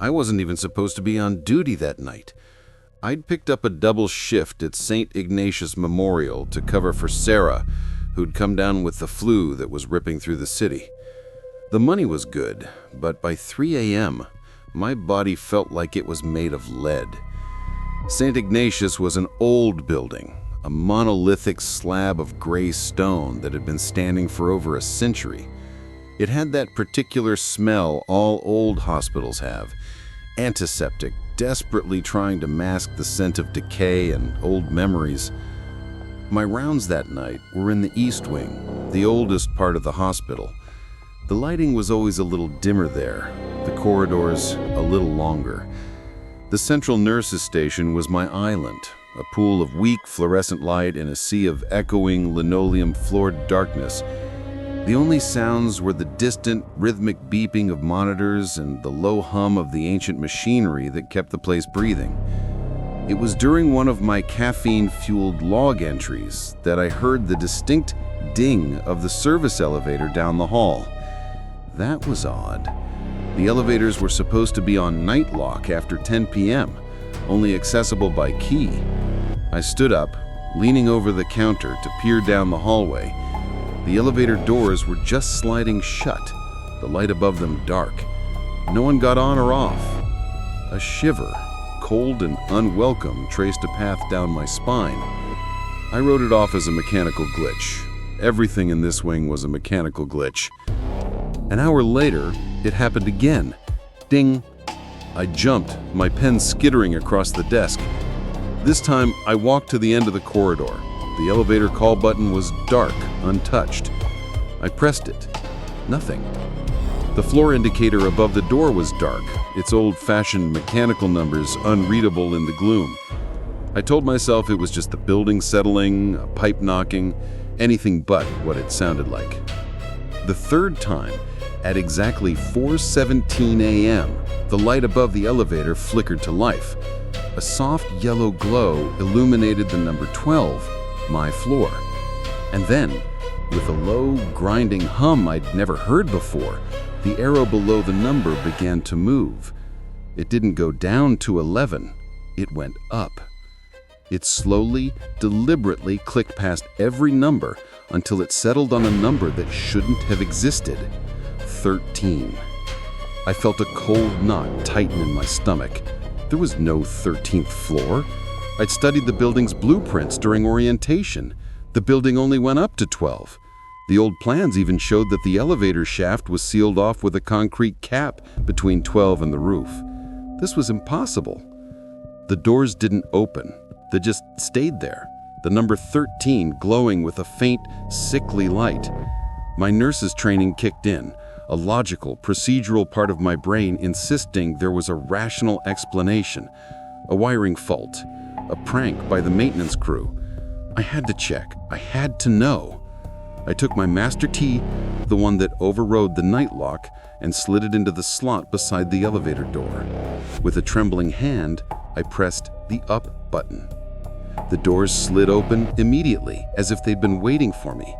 I wasn't even supposed to be on duty that night. I'd picked up a double shift at St. Ignatius Memorial to cover for Sarah, who'd come down with the flu that was ripping through the city. The money was good, but by 3 a.m., my body felt like it was made of lead. St. Ignatius was an old building, a monolithic slab of gray stone that had been standing for over a century. It had that particular smell all old hospitals have, antiseptic, desperately trying to mask the scent of decay and old memories. My rounds that night were in the East Wing, the oldest part of the hospital. The lighting was always a little dimmer there, the corridors a little longer. The central nurses' station was my island, a pool of weak fluorescent light in a sea of echoing linoleum-floored darkness. The only sounds were the distant, rhythmic beeping of monitors and the low hum of the ancient machinery that kept the place breathing. It was during one of my caffeine-fueled log entries that I heard the distinct ding of the service elevator down the hall. That was odd. The elevators were supposed to be on night lock after 10 p.m., only accessible by key. I stood up, leaning over the counter to peer down the hallway. The elevator doors were just sliding shut, the light above them dark. No one got on or off. A shiver, cold and unwelcome, traced a path down my spine. I wrote it off as a mechanical glitch. Everything in this wing was a mechanical glitch. An hour later, it happened again. Ding! I jumped, my pen skittering across the desk. This time, I walked to the end of the corridor. The elevator call button was dark, untouched. I pressed it. Nothing. The floor indicator above the door was dark, its old-fashioned mechanical numbers unreadable in the gloom. I told myself it was just the building settling, a pipe knocking, anything but what it sounded like. The third time, at exactly 4:17 a.m., the light above the elevator flickered to life. A soft yellow glow illuminated the number 12, my floor. And then, with a low, grinding hum I'd never heard before, the arrow below the number began to move. It didn't go down to 11, it went up. It slowly, deliberately clicked past every number until it settled on a number that shouldn't have existed. 13. I felt a cold knot tighten in my stomach. There was no 13th floor. I'd studied the building's blueprints during orientation. The building only went up to 12. The old plans even showed that the elevator shaft was sealed off with a concrete cap between 12 and the roof. This was impossible. The doors didn't open. They just stayed there, the number 13 glowing with a faint, sickly light. My nurse's training kicked in, a logical, procedural part of my brain insisting there was a rational explanation, a wiring fault, a prank by the maintenance crew. I had to check. I had to know. I took my master key, the one that overrode the night lock, and slid it into the slot beside the elevator door. With a trembling hand, I pressed the up button. The doors slid open immediately, as if they'd been waiting for me.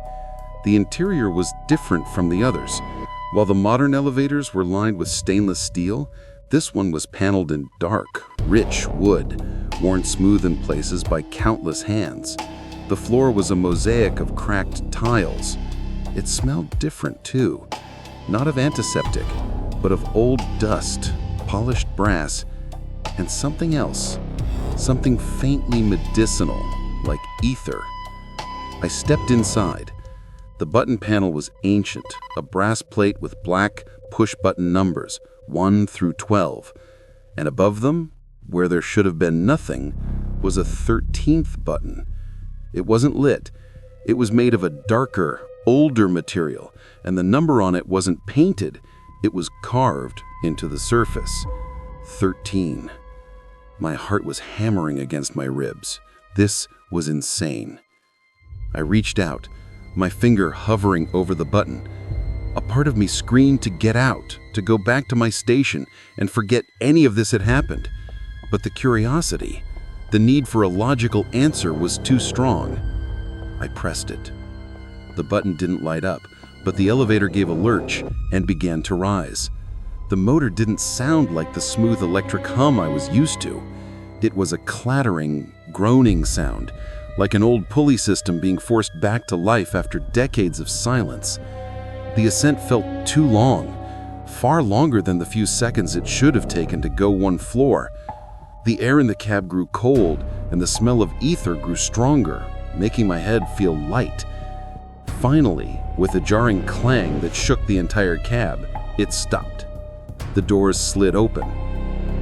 The interior was different from the others. While the modern elevators were lined with stainless steel, this one was paneled in dark, rich wood, worn smooth in places by countless hands. The floor was a mosaic of cracked tiles. It smelled different, too. Not of antiseptic, but of old dust, polished brass, and something else. Something faintly medicinal, like ether. I stepped inside. The button panel was ancient, a brass plate with black push-button numbers, 1 through 12. And above them, where there should have been nothing, was a 13th button. It wasn't lit. It was made of a darker, older material, and the number on it wasn't painted. It was carved into the surface. 13. My heart was hammering against my ribs. This was insane. I reached out, my finger hovering over the button. A part of me screamed to get out, to go back to my station and forget any of this had happened. But the curiosity, the need for a logical answer was too strong. I pressed it. The button didn't light up, but the elevator gave a lurch and began to rise. The motor didn't sound like the smooth electric hum I was used to. It was a clattering, groaning sound, like an old pulley system being forced back to life after decades of silence. The ascent felt too long, far longer than the few seconds it should have taken to go one floor. The air in the cab grew cold, and the smell of ether grew stronger, making my head feel light. Finally, with a jarring clang that shook the entire cab, it stopped. The doors slid open.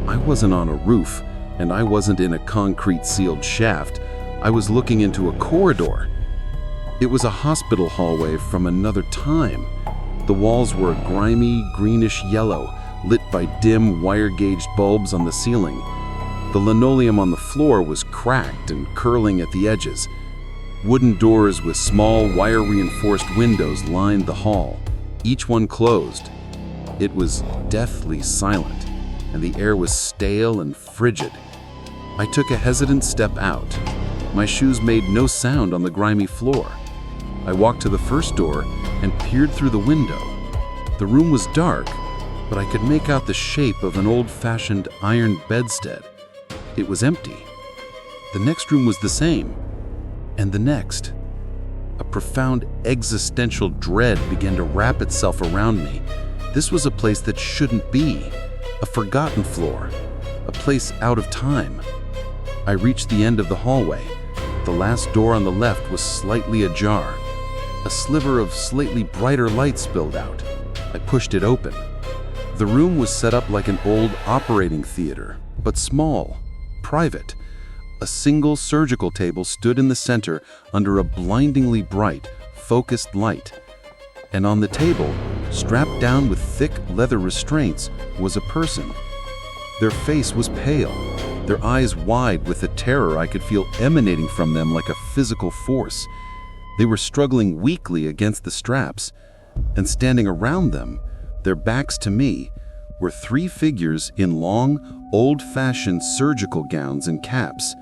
I wasn't on a roof, and I wasn't in a concrete-sealed shaft. I was looking into a corridor. It was a hospital hallway from another time. The walls were a grimy, greenish yellow, lit by dim, wire-gauged bulbs on the ceiling. The linoleum on the floor was cracked and curling at the edges. Wooden doors with small, wire-reinforced windows lined the hall, each one closed. It was deathly silent, and the air was stale and frigid. I took a hesitant step out. My shoes made no sound on the grimy floor. I walked to the first door and peered through the window. The room was dark, but I could make out the shape of an old-fashioned iron bedstead. It was empty. The next room was the same, and the next. A profound existential dread began to wrap itself around me. This was a place that shouldn't be, a forgotten floor, a place out of time. I reached the end of the hallway. The last door on the left was slightly ajar. A sliver of slightly brighter light spilled out. I pushed it open. The room was set up like an old operating theater, but small, private. A single surgical table stood in the center under a blindingly bright, focused light. And on the table, strapped down with thick leather restraints, was a person. Their face was pale, their eyes wide with a terror I could feel emanating from them like a physical force. They were struggling weakly against the straps, and standing around them, their backs to me, were three figures in long, old-fashioned surgical gowns and caps.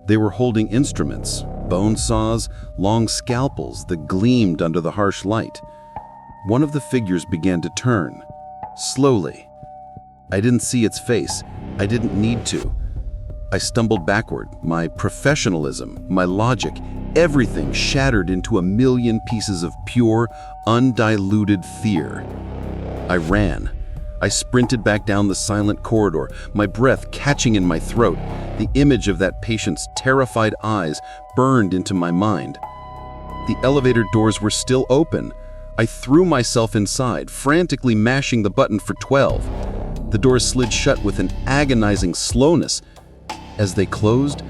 They were holding instruments, bone saws, long scalpels that gleamed under the harsh light. One of the figures began to turn, slowly. I didn't see its face. I didn't need to. I stumbled backward, my professionalism, my logic, everything shattered into a million pieces of pure, undiluted fear. I ran. I sprinted back down the silent corridor, my breath catching in my throat. The image of that patient's terrified eyes burned into my mind. The elevator doors were still open. I threw myself inside, frantically mashing the button for 12. The doors slid shut with an agonizing slowness. As they closed,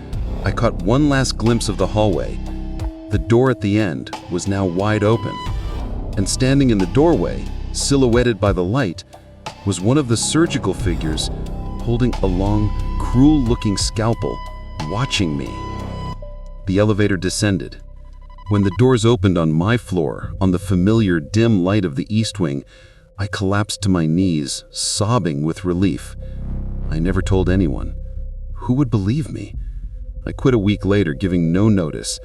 I caught one last glimpse of the hallway. The door at the end was now wide open, and standing in the doorway, silhouetted by the light, was one of the surgical figures holding a long, cruel-looking scalpel, watching me. The elevator descended. When the doors opened on my floor, on the familiar dim light of the East Wing, I collapsed to my knees, sobbing with relief. I never told anyone. Who would believe me? I quit a week later, giving no notice.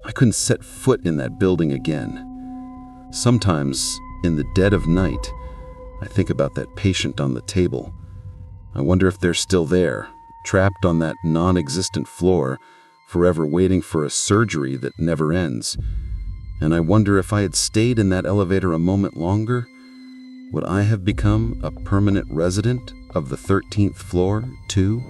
I couldn't set foot in that building again. Sometimes, in the dead of night, I think about that patient on the table. I wonder if they're still there, trapped on that non-existent floor, forever waiting for a surgery that never ends. And I wonder if I had stayed in that elevator a moment longer, would I have become a permanent resident of the 13th floor, too?